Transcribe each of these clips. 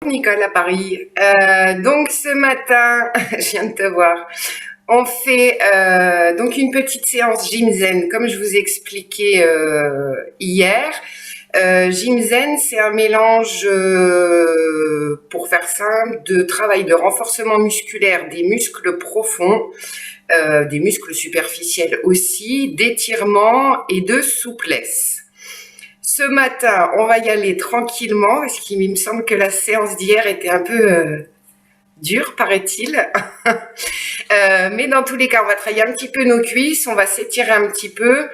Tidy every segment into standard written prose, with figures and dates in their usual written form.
Nicole à Paris. Donc ce matin, je viens de te voir, on fait donc une petite séance Gym Zen, comme je vous expliquais hier. Gym Zen, c'est un mélange, pour faire simple, de travail de renforcement musculaire des muscles profonds, des muscles superficiels aussi, d'étirement et de souplesse. Ce matin, on va y aller tranquillement, parce qu'il me semble que la séance d'hier était un peu dure, paraît-il. Mais dans tous les cas, on va travailler un petit peu nos cuisses, on va s'étirer un petit peu.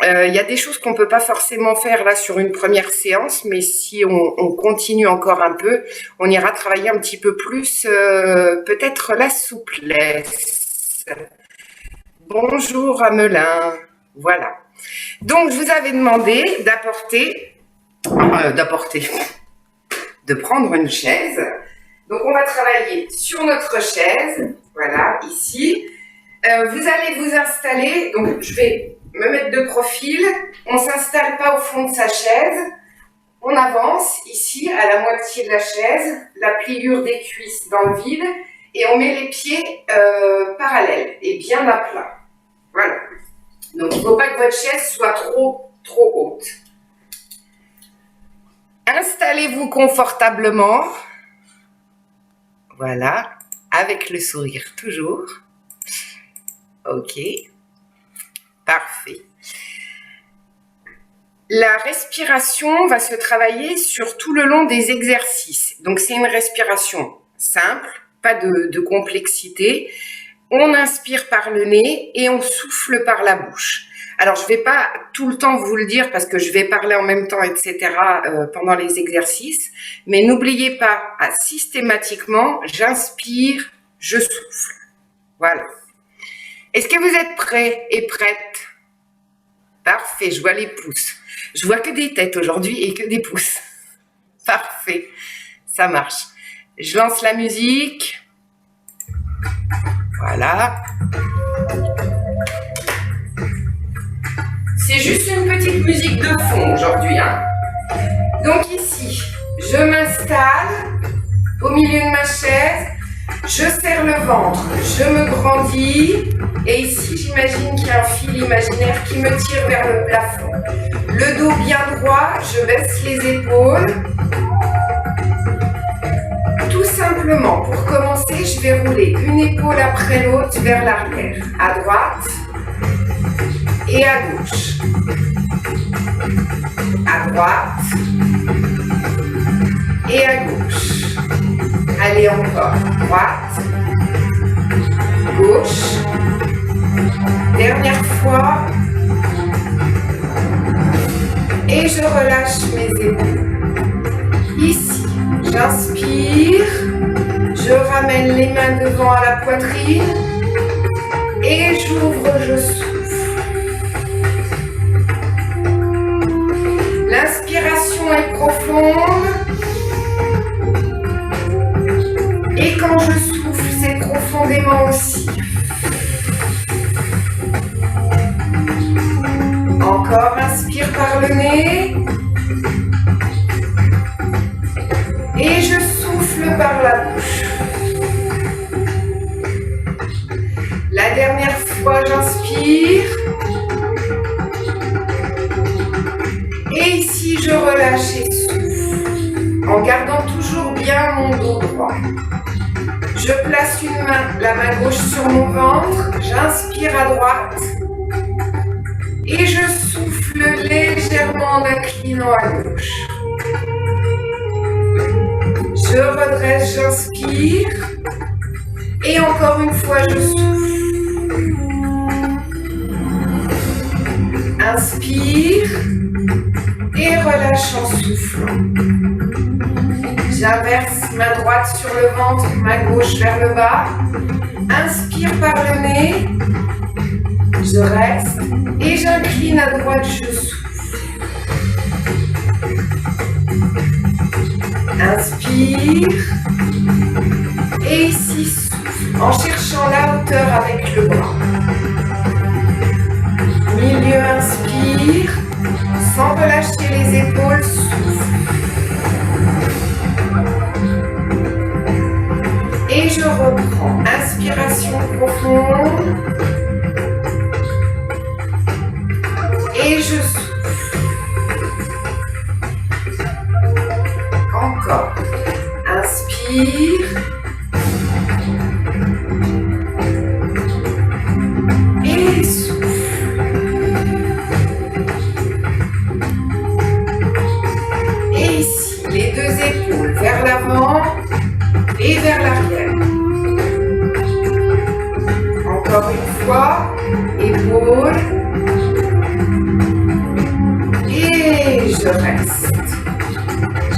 Il y a des choses qu'on peut pas forcément faire là sur une première séance, mais si on continue encore un peu, on ira travailler un petit peu plus, peut-être la souplesse. Bonjour Amelin, voilà. Donc, je vous avais demandé de prendre une chaise. Donc, on va travailler sur notre chaise, voilà, ici. Vous allez vous installer, donc je vais me mettre de profil. On ne s'installe pas au fond de sa chaise. On avance ici, à la moitié de la chaise, la pliure des cuisses dans le vide, et on met les pieds parallèles et bien à plat. Voilà. Donc, il ne faut pas que votre chaise soit trop haute. Installez-vous confortablement. Voilà. Avec le sourire toujours. Ok. Parfait. La respiration va se travailler sur tout le long des exercices. Donc, c'est une respiration simple, pas de complexité. On inspire par le nez et on souffle par la bouche. Alors, je ne vais pas tout le temps vous le dire parce que je vais parler en même temps, etc. Pendant les exercices. Mais n'oubliez pas, systématiquement, j'inspire, je souffle. Voilà. Est-ce que vous êtes prêts et prêtes? Parfait, je vois les pouces. Je vois que des têtes aujourd'hui et que des pouces. Parfait, ça marche. Je lance la musique. Voilà. C'est juste une petite musique de fond aujourd'hui, hein. Donc ici, je m'installe au milieu de ma chaise, je serre le ventre, je me grandis et ici j'imagine qu'il y a un fil imaginaire qui me tire vers le plafond. Le dos bien droit, je baisse les épaules. Tout simplement, pour commencer, je vais rouler une épaule après l'autre vers l'arrière, à droite et à gauche. À droite et à gauche. Allez encore, droite, gauche. Dernière fois. Et je relâche mes épaules. Ici. J'inspire, je ramène les mains devant à la poitrine et j'ouvre, je souffle. L'inspiration est profonde et quand je souffle, c'est profondément aussi. Encore, inspire par le nez. Et je souffle par la bouche. La dernière fois, j'inspire. Et ici, je relâche et souffle. En gardant toujours bien mon dos droit. Je place une main, la main gauche sur mon ventre. J'inspire à droite. Et je souffle légèrement en inclinant à gauche. Je redresse, j'inspire. Et encore une fois, je souffle. Inspire. Et relâche en soufflant. J'inverse ma droite sur le ventre, ma gauche vers le bas. Inspire par le nez. Je reste. Et j'incline à droite, je souffle. Inspire. Et ici, souffle en cherchant la hauteur avec le bras. Milieu, inspire. Sans relâcher les épaules, souffle. Encore. Inspire. Et souffle. Et ici, les deux épaules vers l'avant et vers l'arrière. Encore une fois, épaules. Et je reste.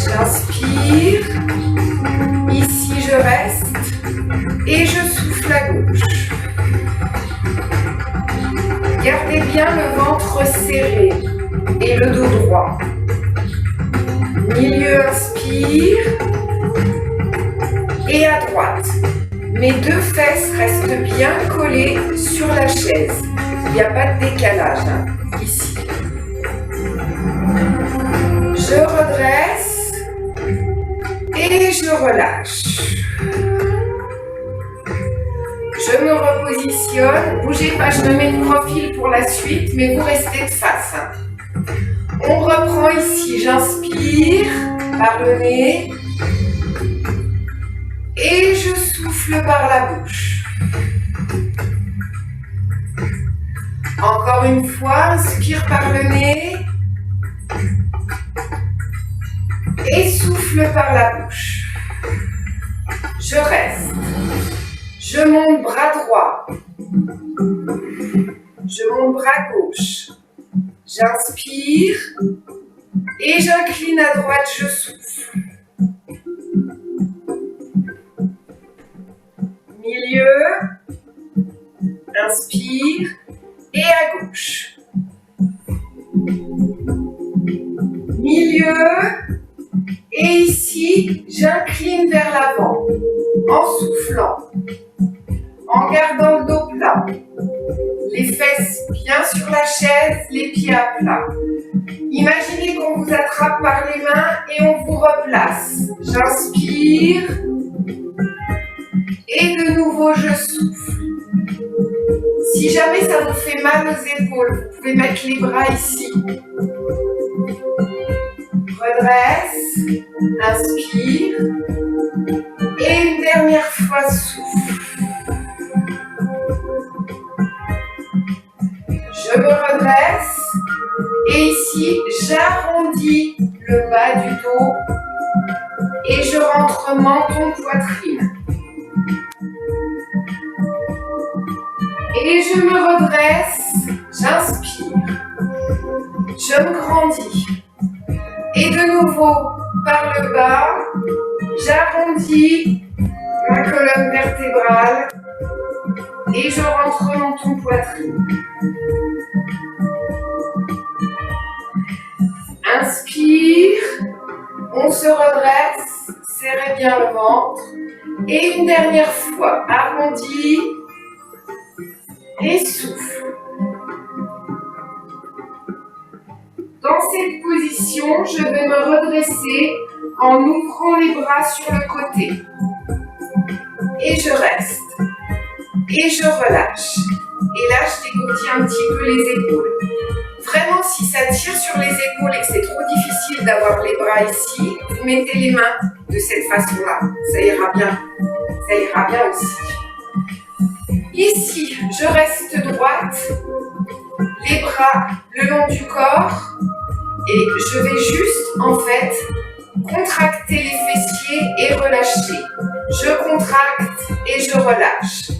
J'inspire. Ici, je reste. Et je souffle à gauche. Gardez bien le ventre serré et le dos droit. Milieu, inspire. Et à droite. Mes deux fesses restent bien collées sur la chaise. Il n'y a pas de décalage, hein, ici. Je redresse et je relâche. Je me repositionne. Bougez pas, je me mets de profil pour la suite, mais vous restez de face. Hein. On reprend ici. J'inspire par le nez. Et je souffle par la bouche. Encore une fois, inspire par le nez. Et souffle par la bouche. Je reste. Je monte bras droit. Je monte bras gauche. J'inspire. Et j'incline à droite, je souffle. Milieu, inspire, et à gauche. Milieu, et ici, j'incline vers l'avant, en soufflant, en gardant le dos plat. Les fesses bien sur la chaise, les pieds à plat. Imaginez qu'on vous attrape par les mains et on vous replace. J'inspire. Et de nouveau, je souffle. Si jamais ça vous fait mal aux épaules, vous pouvez mettre les bras ici. Redresse, inspire. Et une dernière fois, souffle. Je me redresse. Et ici, j'arrondis le bas du dos. Et je rentre menton, poitrine. Et je me redresse, j'inspire, je me grandis. Et de nouveau, par le bas, j'arrondis ma colonne vertébrale et je rentre menton poitrine. Inspire, on se redresse, serrez bien le ventre. Et une dernière fois, arrondi. Et souffle. Dans cette position, je vais me redresser en ouvrant les bras sur le côté. Et je reste. Et je relâche. Et là, je dégourdis un petit peu les épaules. Vraiment, si ça tire sur les épaules et que c'est trop difficile d'avoir les bras ici, vous mettez les mains de cette façon-là. Ça ira bien. Ça ira bien aussi. Ici, je reste droite, les bras le long du corps et je vais juste, en fait, contracter les fessiers et relâcher. Je contracte et je relâche.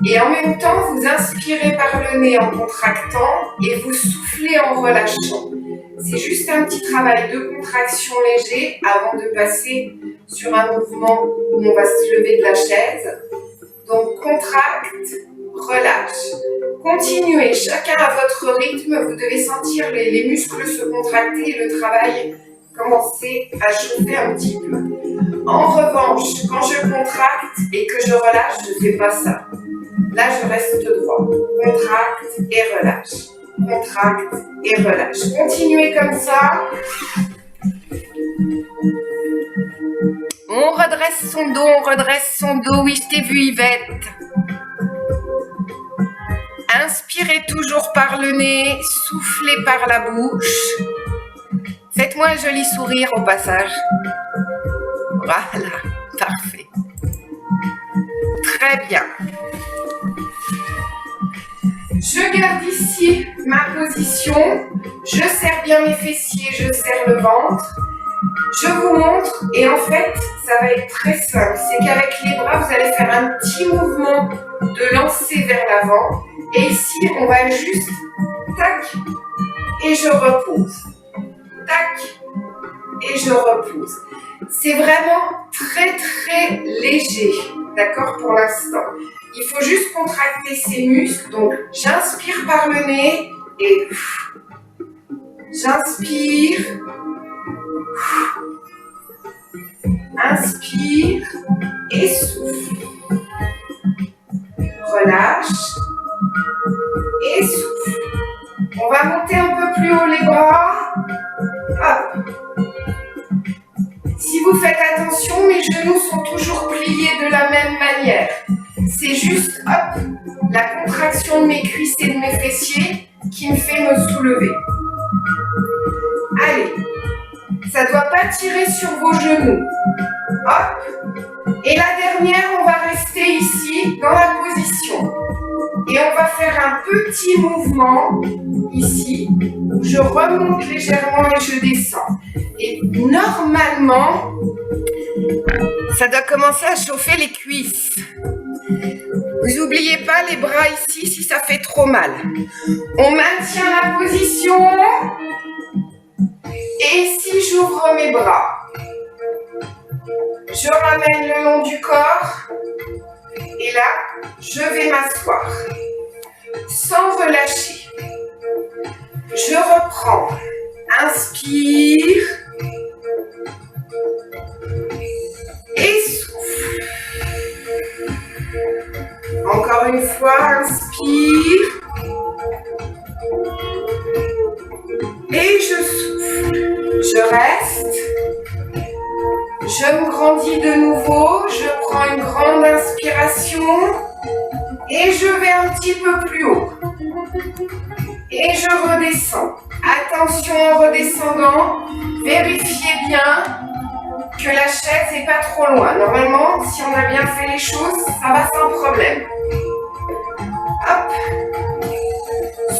Et en même temps, vous inspirez par le nez en contractant et vous soufflez en relâchant. C'est juste un petit travail de contraction léger avant de passer sur un mouvement où on va se lever de la chaise. Donc, contracte, relâche. Continuez, chacun à votre rythme. Vous devez sentir les muscles se contracter et le travail commencer à chauffer un petit peu. En revanche, quand je contracte et que je relâche, je ne fais pas ça. Là, je reste droit. Contracte et relâche. Contracte et relâche. Continuez comme ça. On redresse son dos. Oui, je t'ai vu, Yvette. Inspirez toujours par le nez, soufflez par la bouche. Faites-moi un joli sourire au passage. Voilà, parfait. Très bien. Je garde ici ma position. Je serre bien mes fessiers, je serre le ventre. Je vous montre et en fait, ça va être très simple. C'est qu'avec les bras, vous allez faire un petit mouvement de lancer vers l'avant. Et ici, on va juste tac et je repose. Tac et je repose. C'est vraiment très très léger, d'accord, pour l'instant. Il faut juste contracter ses muscles. Donc, j'inspire par le nez et j'inspire. Inspire et souffle. Relâche et souffle. On va monter un peu plus haut les bras. Hop. Si vous faites attention, mes genoux sont toujours pliés de la même manière. C'est juste, hop, la contraction de mes cuisses et de mes fessiers qui me fait me soulever. Allez, ça ne doit pas tirer sur vos genoux. Hop. Et la dernière, on va rester ici, dans la position. Et on va faire un petit mouvement, ici, où je remonte légèrement et je descends. Et normalement, ça doit commencer à chauffer les cuisses. Vous n'oubliez pas les bras ici si ça fait trop mal. On maintient la position. Et ici, j'ouvre mes bras. Je ramène le long du corps. Et là, je vais m'asseoir. Sans relâcher. Je reprends. Inspire. Et souffle. Encore une fois, inspire. Et je souffle. Je reste. Je me grandis de nouveau. Je prends une grande inspiration. Et je vais un petit peu plus haut. Et je redescends. Attention en redescendant. Vérifiez bien que la chaise n'est pas trop loin. Normalement, si on a bien fait les choses, ça va sans problème. Hop.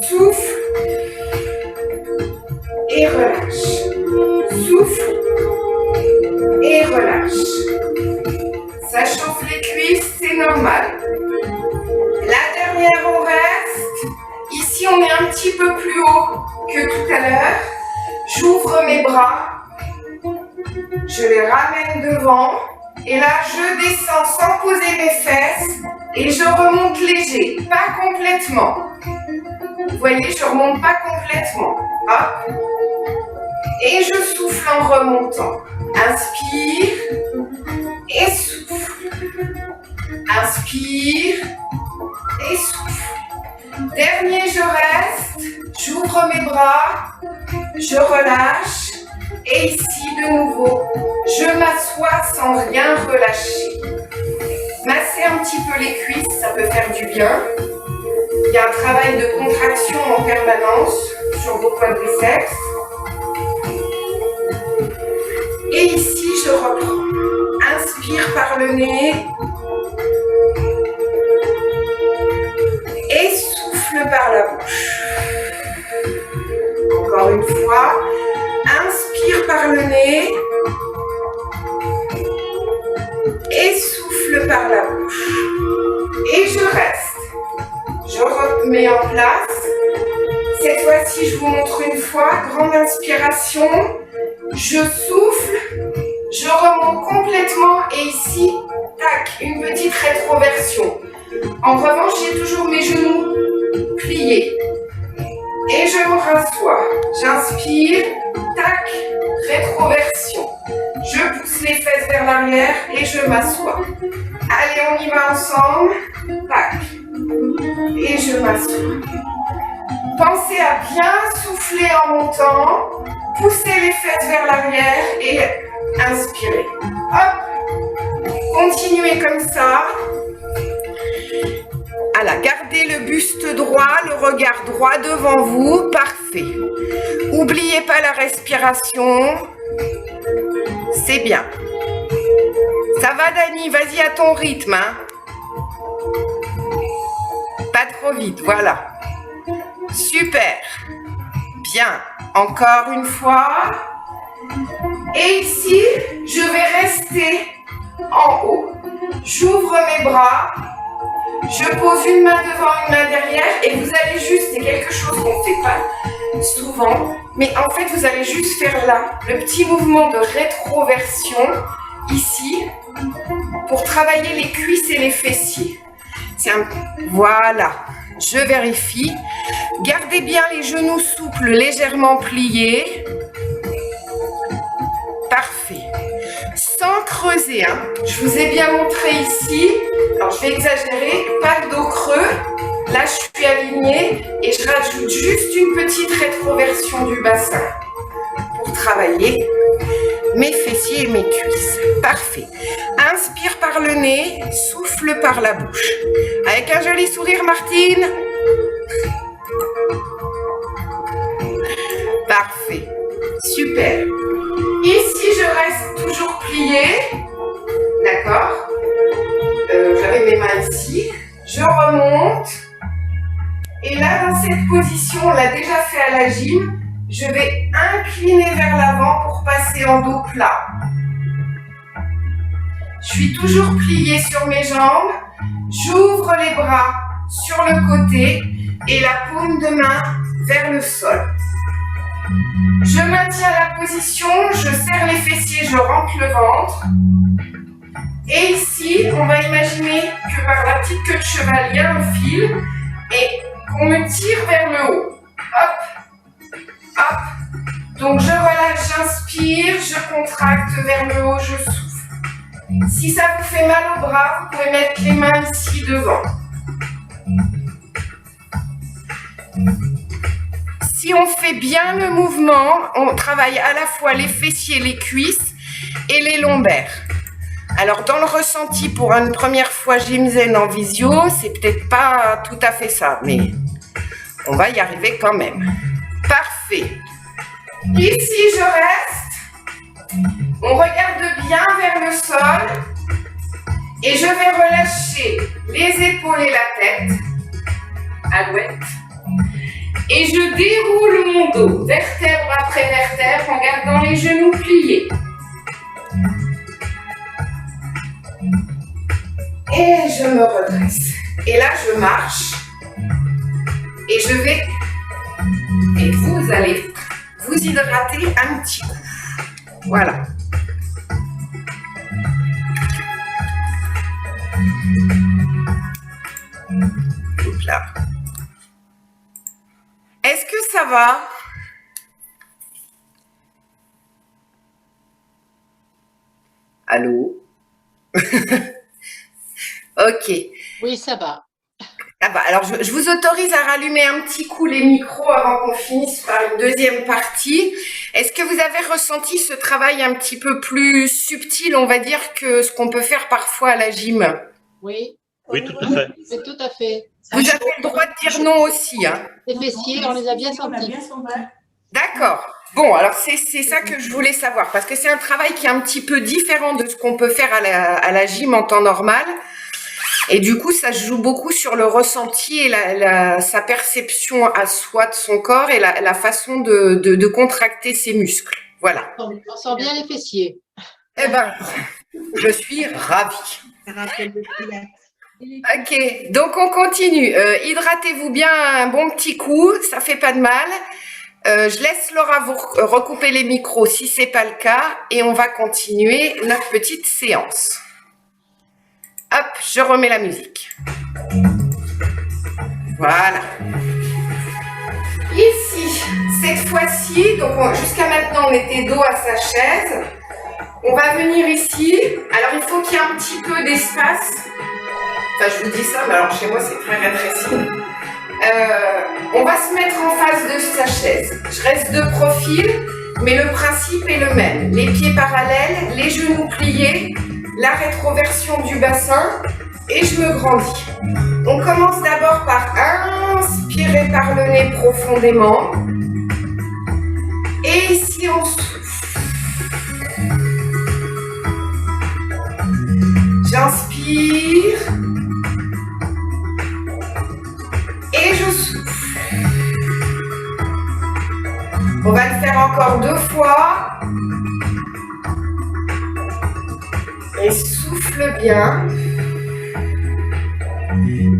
Souffle. Et relâche. Souffle. Et relâche. Ça chauffe les cuisses, c'est normal. La dernière, on reste. Ici, on est un petit peu plus haut que tout à l'heure. J'ouvre mes bras. Je les ramène devant. Et là, je descends sans poser mes fesses. Et je remonte léger, pas complètement. Vous voyez, je ne remonte pas complètement. Hop. Et je souffle en remontant. Inspire et souffle. Inspire et souffle. Dernier, je reste. J'ouvre mes bras. Je relâche. Et ici, de nouveau, je m'assois sans rien relâcher. Masser un petit peu les cuisses, ça peut faire du bien. Il y a un travail de contraction en permanence sur vos quadriceps. Et ici, je reprends. Inspire par le nez. Et souffle par la bouche. Encore une fois. Inspire par le nez. Et souffle par la bouche. Et je reste. Je remets en place. Cette fois-ci, je vous montre une fois. Grande inspiration. Je souffle. Je remonte complètement. Et ici, tac, une petite rétroversion. En revanche, j'ai toujours mes genoux pliés. Et je me rassois. J'inspire. Tac, rétroversion. Je pousse les fesses vers l'arrière et je m'assois. Allez, on y va ensemble. Tac. Et je m'assois. Pensez à bien souffler en montant. Poussez les fesses vers l'arrière et inspirez. Hop. Continuez comme ça. Voilà, gardez le buste droit, le regard droit devant vous. Parfait. N'oubliez pas la respiration. C'est bien. Ça va, Dani? Vas-y à ton rythme, hein. Pas trop vite, voilà. Super. Bien. Encore une fois. Et ici, je vais rester en haut. J'ouvre mes bras. Je pose une main devant, une main derrière. Et vous allez juste, c'est quelque chose qu'on ne fait pas souvent. Mais en fait, vous allez juste faire là, le petit mouvement de rétroversion, ici, pour travailler les cuisses et les fessiers. Voilà. Je vérifie. Gardez bien les genoux souples, légèrement pliés. Parfait. Sans creuser, hein. Je vous ai bien montré ici. Alors, je vais exagérer. Pas de dos creux. Là, je suis alignée et je rajoute juste une petite rétroversion du bassin pour travailler mes fessiers et mes cuisses. Parfait. Inspire par le nez, souffle par la bouche. Avec un joli sourire, Martine. Parfait. Super. Ici, je reste toujours pliée. D'accord. J'avais mes mains ici. Je remonte. Et là, dans cette position, on l'a déjà fait à la gym. Je vais incliner vers l'avant pour passer en dos plat. Je suis toujours pliée sur mes jambes. J'ouvre les bras sur le côté et la paume de main vers le sol. Je maintiens la position, je serre les fessiers, je rentre le ventre. Et ici, on va imaginer que par la petite queue de cheval, il y a un fil et qu'on me tire vers le haut. Hop, hop. Donc je relâche, j'inspire, je contracte vers le haut, je souffle. Si ça vous fait mal au bras, vous pouvez mettre les mains ici devant. Si on fait bien le mouvement, on travaille à la fois les fessiers, les cuisses et les lombaires. Alors dans le ressenti pour une première fois gym zen en visio, c'est peut-être pas tout à fait ça, mais on va y arriver quand même. Parfait. Ici je reste. On regarde bien vers le sol et je vais relâcher les épaules et la tête. Alouette. Et je déroule mon dos, vertèbre après vertèbre, en gardant les genoux pliés. Et je me redresse. Et là, je marche. Et je vais... Et vous allez vous hydrater un petit coup. Voilà. Hop là. Est-ce que ça va? Allô? Ok. Oui, ça va. Ah bah, alors, je vous autorise à rallumer un petit coup les micros avant qu'on finisse par une deuxième partie. Est-ce que vous avez ressenti ce travail un petit peu plus subtil, on va dire, que ce qu'on peut faire parfois à la gym? Oui. Oui, tout à fait. Oui, tout à fait. Vous avez le droit de dire non aussi, hein? Les fessiers, on les a bien sentis. D'accord. Bon, alors c'est ça que je voulais savoir, parce que c'est un travail qui est un petit peu différent de ce qu'on peut faire à la gym en temps normal. Et du coup, ça se joue beaucoup sur le ressenti et sa perception à soi de son corps et la façon de contracter ses muscles. Voilà. On sent bien les fessiers. Eh ben, je suis ravie. Ok, donc on continue. Hydratez-vous bien un bon petit coup, ça fait pas de mal. Je laisse Laura vous recouper les micros si c'est pas le cas et on va continuer notre petite séance. Hop, je remets la musique. Voilà. Ici, cette fois-ci, donc jusqu'à maintenant on était dos à sa chaise. On va venir ici. Alors il faut qu'il y ait un petit peu d'espace. Enfin, je vous dis ça, mais alors chez moi c'est très rétréci. On va se mettre en face de sa chaise. Je reste de profil, mais le principe est le même. Les pieds parallèles, les genoux pliés, la rétroversion du bassin et je me grandis. On commence d'abord par inspirer par le nez profondément. Et ici on souffle. J'inspire. Et je souffle. On va le faire encore 2 fois. Et souffle bien.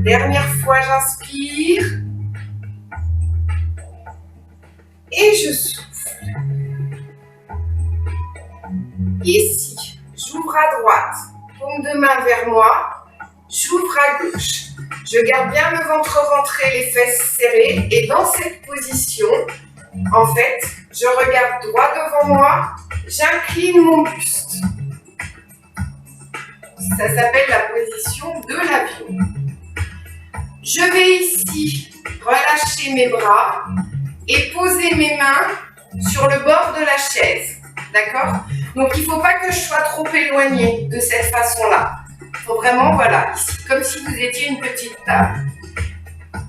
Dernière fois, j'inspire. Et je souffle. Ici, j'ouvre à droite. Paume de main vers moi. J'ouvre à gauche. Je garde bien le ventre rentré, les fesses serrées. Et dans cette position, en fait, je regarde droit devant moi. J'incline mon buste. Ça s'appelle la position de l'avion. Je vais ici relâcher mes bras et poser mes mains sur le bord de la chaise. D'accord? Donc, il ne faut pas que je sois trop éloignée de cette façon-là. Il faut vraiment, voilà, ici, comme si vous étiez une petite table.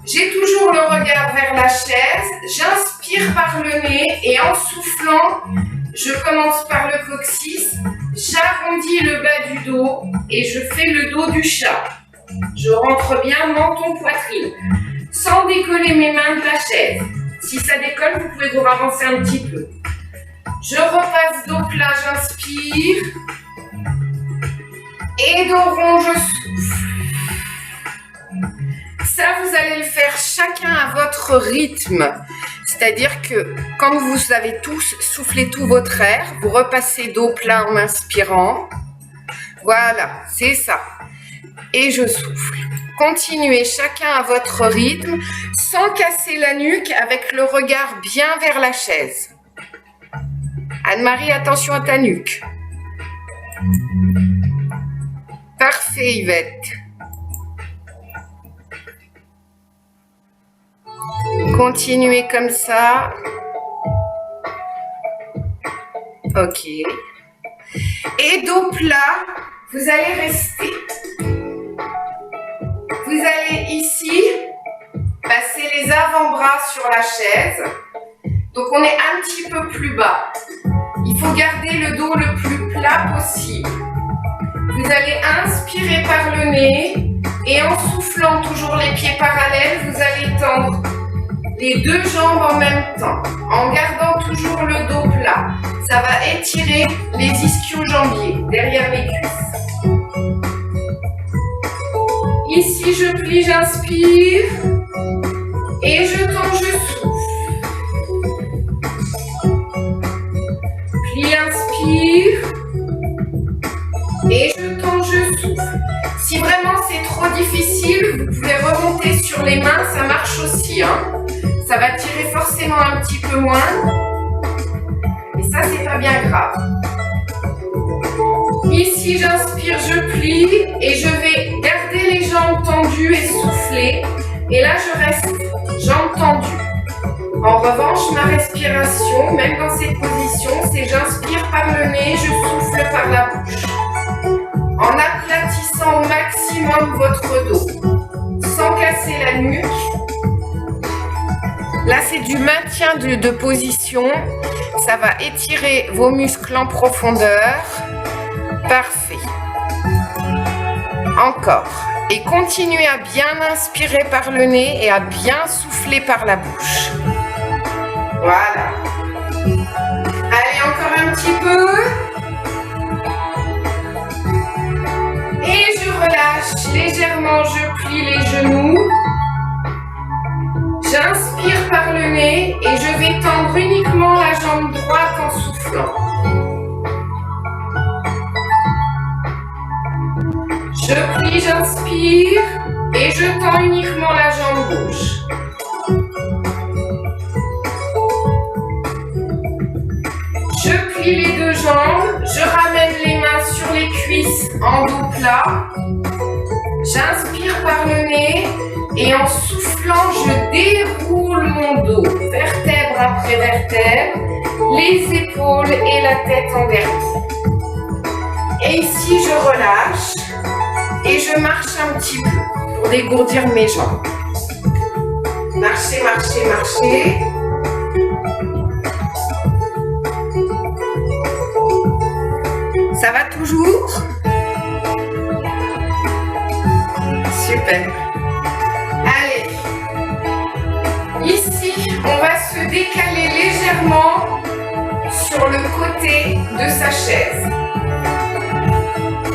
J'ai toujours le regard vers la chaise. J'inspire par le nez et en soufflant, je commence par le coccyx. J'arrondis le bas du dos et je fais le dos du chat. Je rentre bien menton-poitrine, sans décoller mes mains de la chaise. Si ça décolle, vous pouvez vous avancer un petit peu. Je repasse dos plat, j'inspire. Et dos rond, je souffle. Ça, vous allez le faire chacun à votre rythme. C'est-à-dire que quand vous avez tous soufflé tout votre air, vous repassez dos plat en inspirant. Voilà, c'est ça. Et je souffle. Continuez chacun à votre rythme, sans casser la nuque, avec le regard bien vers la chaise. Anne-Marie, attention à ta nuque. Parfait, Yvette. Continuez comme ça. Ok. Et dos plat, vous allez rester. Vous allez ici passer les avant-bras sur la chaise. Donc on est un petit peu plus bas. Il faut garder le dos le plus plat possible. Vous allez inspirer par le nez et en soufflant toujours les pieds parallèles, vous allez tendre les 2 jambes en même temps, en gardant toujours le dos plat. Ça va étirer les ischio-jambiers derrière les cuisses. Ici, je plie, j'inspire et je tends, je souffle. Plie, inspire et je tends, je souffle. Si vraiment c'est trop difficile, vous pouvez remonter sur les mains, ça marche aussi. Ça va tirer forcément un petit peu moins. Et ça, c'est pas bien grave. Ici, j'inspire, je plie et je vais garder les jambes tendues et souffler. Et là, je reste jambes tendues. En revanche, ma respiration, même dans cette position, c'est j'inspire par le nez, je souffle par la bouche. En aplatissant au maximum votre dos, sans casser la nuque. Là, c'est du maintien de position. Ça va étirer vos muscles en profondeur. Parfait. Encore. Et continuez à bien inspirer par le nez et à bien souffler par la bouche. Voilà. Allez, encore un petit peu. Et je relâche légèrement, je plie les genoux. J'inspire par le nez et je vais tendre uniquement la jambe droite en soufflant. Je plie, j'inspire et je tends uniquement la jambe gauche. Je plie les 2 jambes, je ramène les mains sur les cuisses en dos plat. J'inspire par le nez et en soufflant, je déroule mon dos, vertèbre après vertèbre, les épaules et la tête en dernier. Et ici, je relâche et je marche un petit peu pour dégourdir mes jambes. Marchez, marchez, marchez. Ça va toujours? Super. Allez. Ici, on va se décaler légèrement sur le côté de sa chaise.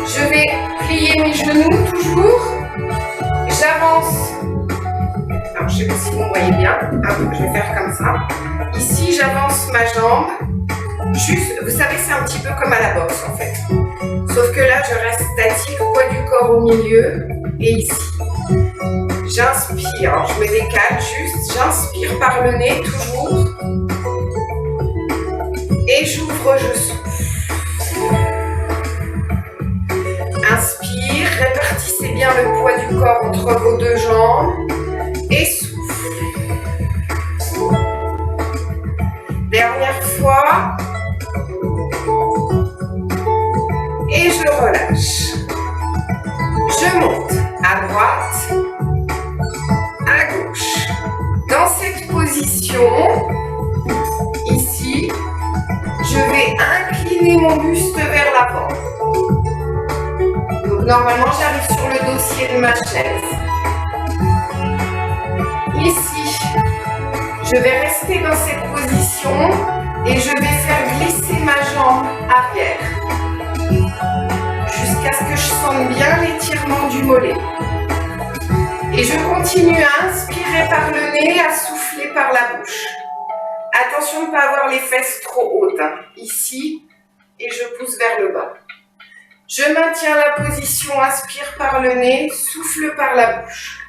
Je vais plier mes genoux toujours. J'avance. Alors, je ne sais pas si vous me voyez bien. Je vais faire comme ça. Ici, j'avance ma jambe. Juste, vous savez, c'est un petit peu comme à la boxe en fait. Sauf que là, je reste statique, poids du corps au milieu. Et ici, j'inspire. Alors, je me décale juste. J'inspire par le nez toujours. Et j'ouvre, je souffle. Inspire, répartissez bien le poids du corps entre vos deux jambes. Et souffle. Dernière fois. Et je relâche. Je monte à droite, à gauche. Dans cette position, ici, je vais incliner mon buste vers l'avant. Donc normalement, j'arrive sur le dossier de ma chaise. Ici, je vais rester dans cette position et je vais faire glisser ma jambe arrière jusqu'à ce que je sente bien l'étirement du mollet. Et je continue à inspirer par le nez, à souffler par la bouche. Attention de ne pas avoir les fesses trop hautes, hein. Ici, et je pousse vers le bas. Je maintiens la position, inspire par le nez, souffle par la bouche.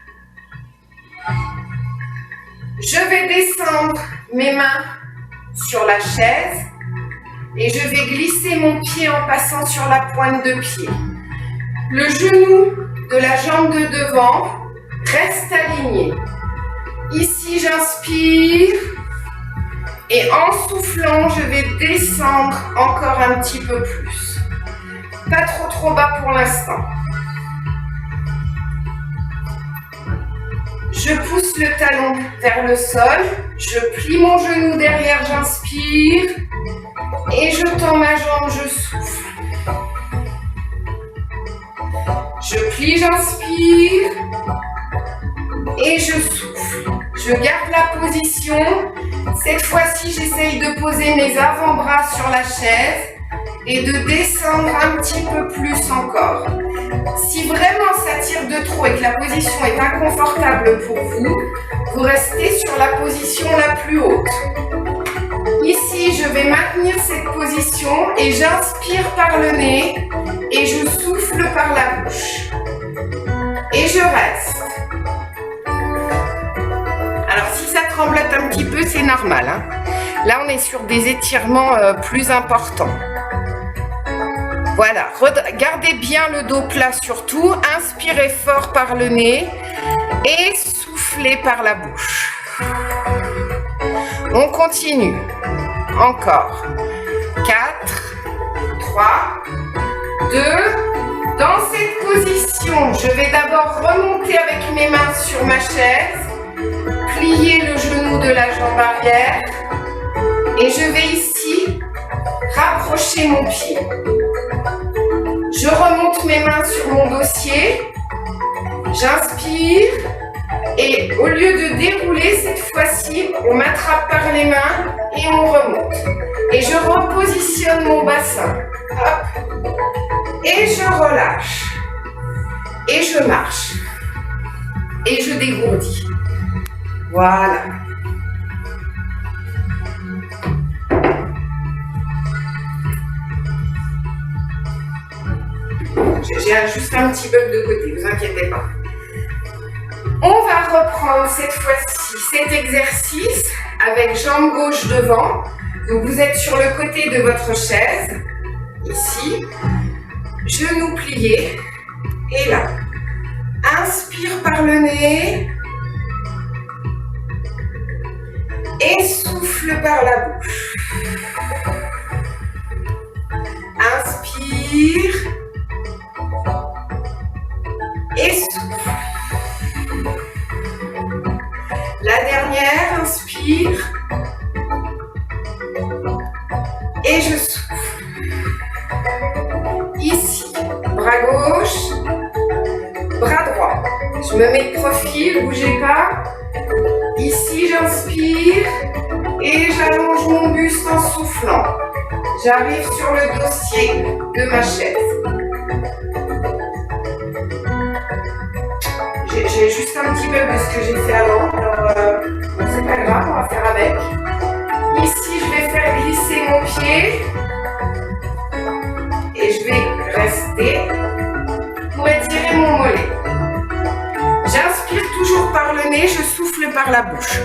Je vais descendre mes mains sur la chaise et je vais glisser mon pied en passant sur la pointe de pied. Le genou de la jambe de devant reste aligné. Ici, j'inspire et en soufflant, je vais descendre encore un petit peu plus. Pas trop bas pour l'instant. Je pousse le talon vers le sol, je plie mon genou derrière, j'inspire et je tends ma jambe, je souffle. Je plie, j'inspire et je souffle. Je garde la position. Cette fois-ci, j'essaye de poser mes avant-bras sur la chaise et de descendre un petit peu plus encore. Si vraiment ça tire de trop et que la position est inconfortable pour vous, vous restez sur la position la plus haute. Ici, je vais maintenir cette position et j'inspire par le nez et je souffle par la bouche. Et je reste. Alors, si ça tremblote un petit peu, c'est normal, hein. Là, on est sur des étirements plus importants. Voilà, gardez bien le dos plat surtout, inspirez fort par le nez et soufflez par la bouche. On continue. Encore. 4, 3, 2. Dans cette position, je vais d'abord remonter avec mes mains sur ma chaise, plier le genou de la jambe arrière et je vais ici rapprocher mon pied. Je remonte mes mains sur mon dossier, j'inspire et au lieu de dérouler, cette fois-ci, on m'attrape par les mains et on remonte. Et je repositionne mon bassin. Hop. Et je relâche. Et je marche. Et je dégourdis. Voilà. J'ai juste un petit bug de côté, vous inquiétez pas. On va reprendre cette fois-ci cet exercice avec jambe gauche devant. Donc vous êtes sur le côté de votre chaise, ici, genoux pliés, et là. Inspire par le nez et souffle par la bouche. Inspire et souffle. La dernière, inspire et je souffle. Ici, bras gauche, bras droit. Je me mets de profil, bougez pas. Ici, j'inspire et j'allonge mon buste en soufflant. J'arrive sur le dossier de ma chaise. J'ai juste un petit peu de ce que j'ai fait avant, alors bon, c'est pas grave, on va faire avec. Ici, je vais faire glisser mon pied et je vais rester pour étirer mon mollet. J'inspire toujours par le nez, je souffle par la bouche.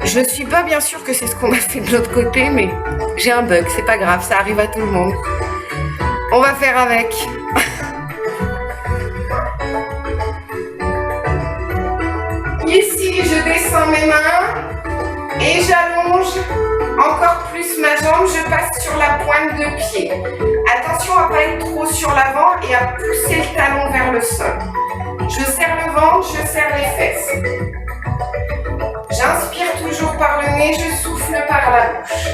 Je ne suis pas bien sûre que c'est ce qu'on a fait de l'autre côté, mais j'ai un bug, c'est pas grave, ça arrive à tout le monde. On va faire avec. Ici, je descends mes mains et j'allonge encore plus ma jambe, je passe sur la pointe de pied. Attention à ne pas être trop sur l'avant et à pousser le talon vers le sol. Je serre le ventre, je serre les fesses. J'inspire toujours par le nez, je souffle par la bouche.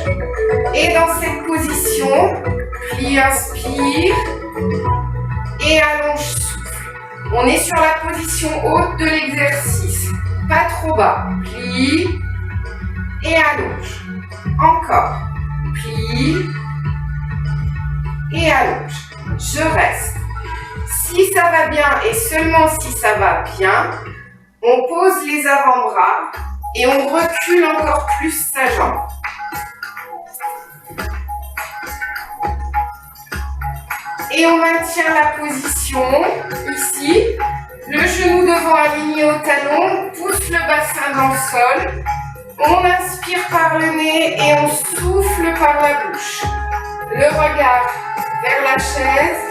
Et dans cette position, plie, inspire et allonge, souffle. On est sur la position haute de l'exercice. Pas trop bas. Plie et allonge. Encore. Plie et allonge. Je reste. Si ça va bien et seulement si ça va bien, on pose les avant-bras et on recule encore plus sa jambe. Et on maintient la position ici. Le genou devant aligné au talon, on pousse le bassin dans le sol. On inspire par le nez et on souffle par la bouche. Le regard vers la chaise.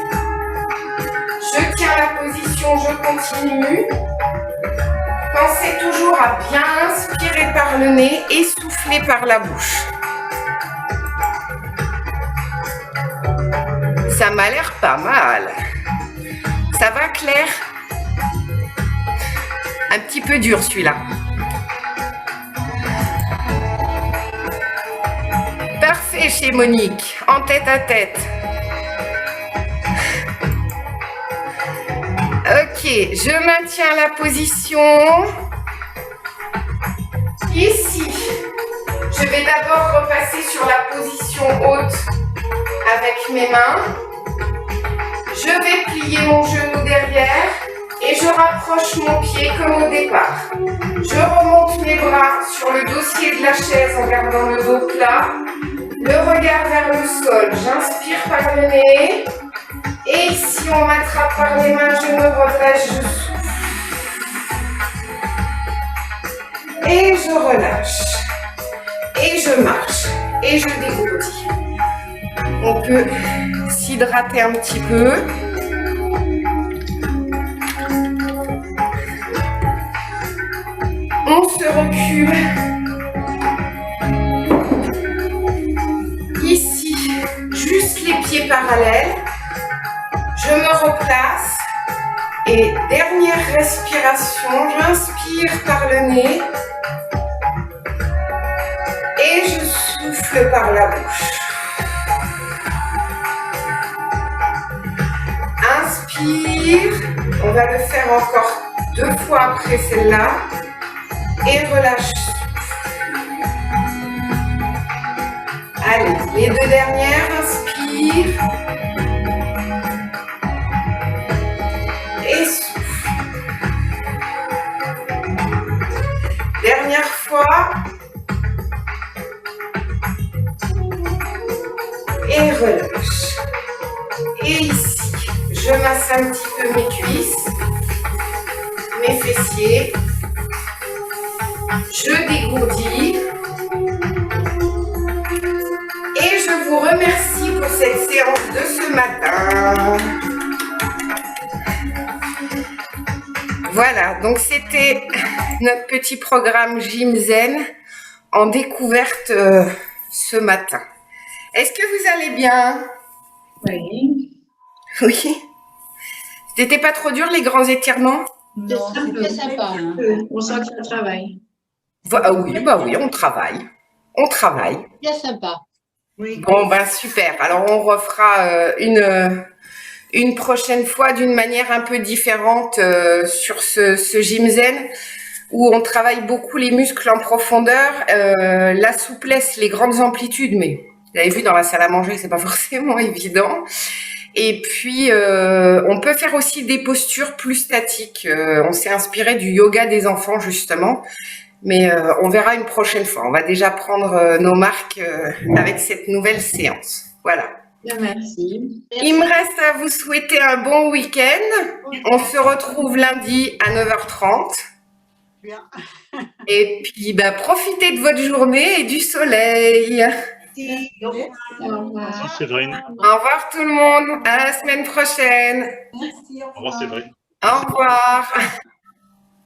Je tiens la position, je continue. Pensez toujours à bien inspirer par le nez et souffler par la bouche. Ça m'a l'air pas mal. Ça va, Claire? Un petit peu dur celui-là. Parfait chez Monique, en tête à tête. Ok, je maintiens la position. Ici, je vais d'abord repasser sur la position haute avec mes mains. Je vais plier mon genou derrière et je rapproche mon pied comme au départ. Je remonte mes bras sur le dossier de la chaise en gardant le dos plat. Le regard vers le sol. J'inspire par le nez. Et ici, on m'attrape par les mains, je me redresse, je souffle. Et je relâche. Et je marche. Et je dégourdis. On peut s'hydrater un petit peu. On se recule. Ici, juste les pieds parallèles. Je me replace et dernière respiration, j'inspire par le nez et je souffle par la bouche. Inspire, on va le faire encore 2 fois après celle-là et relâche. Allez, les 2 dernières, inspire. Et souffle. Dernière fois. Et relâche. Et ici, je masse un petit peu mes cuisses, mes fessiers. Je dégourdis. Et je vous remercie pour cette séance de ce matin. Voilà, donc c'était notre petit programme Gym Zen en découverte ce matin. Est-ce que vous allez bien? Oui. Oui. C'était pas trop dur les grands étirements? Non, c'était sympa. Hein. On sent que ça travaille. Oui, on travaille. On travaille. Bien sympa. Oui. Bon, ben super. Alors on refera une prochaine fois d'une manière un peu différente sur ce gym zen où on travaille beaucoup les muscles en profondeur, la souplesse, les grandes amplitudes, mais vous avez vu dans la salle à manger, c'est pas forcément évident. Et puis, on peut faire aussi des postures plus statiques. On s'est inspiré du yoga des enfants, justement. Mais on verra une prochaine fois. On va déjà prendre nos marques avec cette nouvelle séance. Voilà. Merci. Il me reste à vous souhaiter un bon week-end. On se retrouve lundi à 9h30. Bien. Et puis, bah, profitez de votre journée et du soleil. Merci. Au revoir. Merci Séverine. Au revoir tout le monde. À la semaine prochaine. Merci. Au revoir Séverine. Au revoir.